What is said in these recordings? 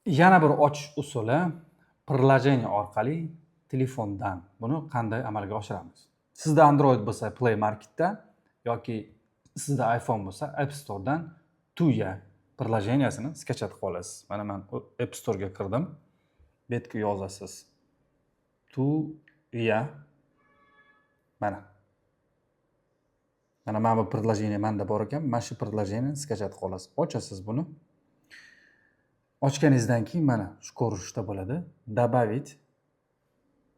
Yana bir ochish usuli приложение orqali telefondan buni qanday amalga oshiramiz? Sizda Android bo'lsa Play Marketdan yoki sizda iPhone bo'lsa App Storedan Tuya приложениесini skachat qilib olasiz. Mana men App Store'ga kirdim. Bu yerga yozasiz. Tuya. Mana bu приложение menda bor ekan. Mana shu приложениeni skachat qilib olasiz. Ochasiz buni. Ochganingizdan keyin mana shu ko'rinishda bo'ladi. Добавить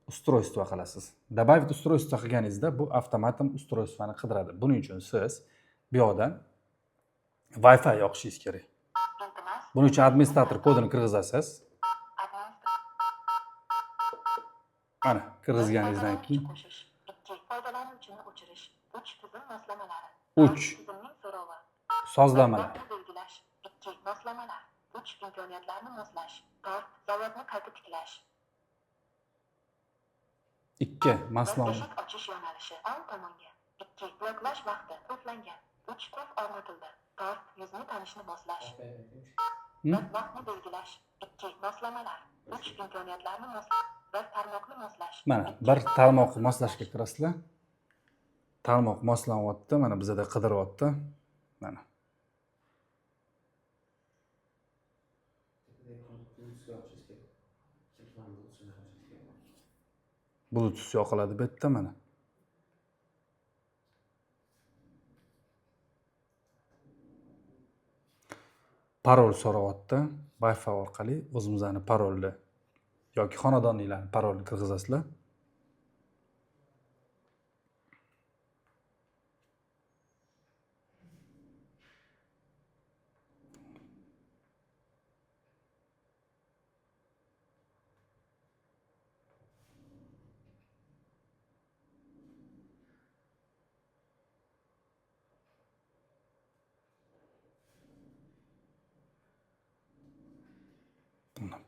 устройство qilasiz. Добавить устройство qilganingizda bu avtomatim устройствоni qidiradi. Buning uchun siz bu yoqdan Wi-Fi yoqishingiz kerak. Buning uchun administrator kodini kirgizasiz. Mana kirgizganingizdan keyin 3 sozlamalar. 3 imkoniyatlarni moslash. 4 zavodni qayta tiklash. 2 maslon. Eshik ochish yo'nalishi o'ng tomonga. 2 bloklash vaqti to'plangan. 3 qulf o'rnatildi. 4 yuzni tanishni moslash. 4 vaqtni belgilash. 2 moslamalar. 3 imkoniyatlarni moslash. 1 tarmoqni moslash. Mana bir tarmoqni moslashga kirasizlar. Tarmoq moslanyapti. Mana bizda qidiryapti. Mana. Bluetooth yoqiladi bu yerda mana. Parol so'rayapti. Wi-Fi orqali o'zimizning parolni yoki xonadonliklarning parolini kirgizasizlar.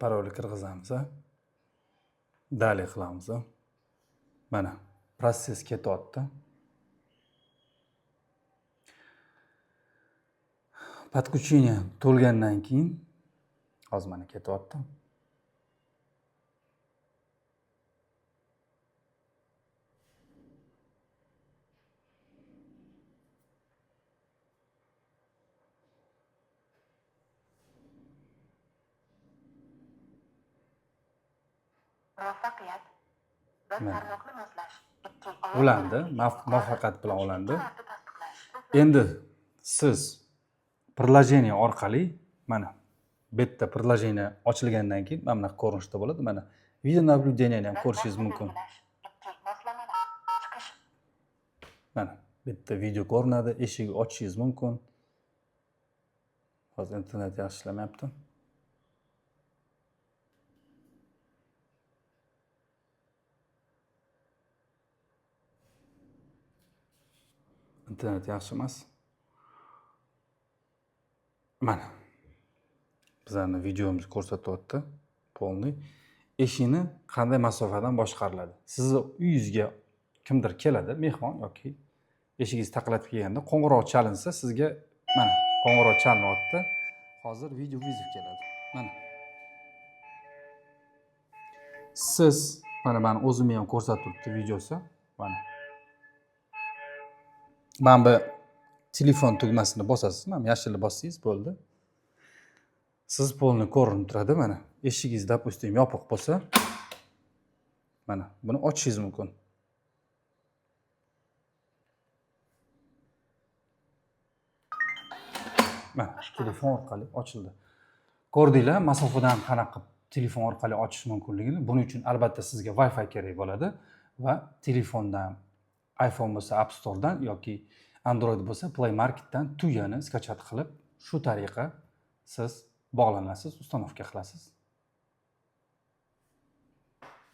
Parolni kirgizamiz. Dalay qilamiz. Mana proses ketyapti. Подключение to'lgandan keyin hozir mana ketyapti. Muvaffaqiyat. 1 tarmoqni moslash. 2 Ulandi, muvaffaqiyat bilan ulandi. Endi siz приложение orqali mana bu yerda приложение ochilgandan keyin mana bunaqa ko'rinishda bo'ladi. Mana video naблюдениeni ham ko'rishingiz mumkin. Mana bu yerda video ko'rinadi, eshikni ochishingiz mumkin. Hozir internet yaxshi ishlamayapti. Internet yaxshi emas. Mana bizlarning videomiz ko'rsatyapti. Polniy. Eshikni qanday masofadan boshqariladi? Sizni uyingizga kimdir keladi, mehmon yoki eshigingiz taqilib kelganda qo'ng'iroq chalinsa, sizga mana qo'ng'iroq chalinyapti. Hozir video vizib keladi. Mana. Siz mana o'zimni ham ko'rsatyapti videosi. Mana. Mana bu telefon tugmasini bosasiz, mana yashilni bossangiz bo'ldi. Siz polni ko'rinib turadi mana. Eshigingiz допустим yopiq bo'lsa, mana buni ochishingiz mumkin. Mana telefon orqali ochildi. Ko'rdinglar, masofadan qanaqa telefon orqali ochish mumkinligini. Buning uchun albatta sizga Wi-Fi kerak bo'ladi va telefondan iPhone bo'lsa App Store'dan yoki Android bo'lsa Play Marketdan Tuyani skachat qilib, shu tariqa siz bog'lanasiz, ustanovka qilasiz.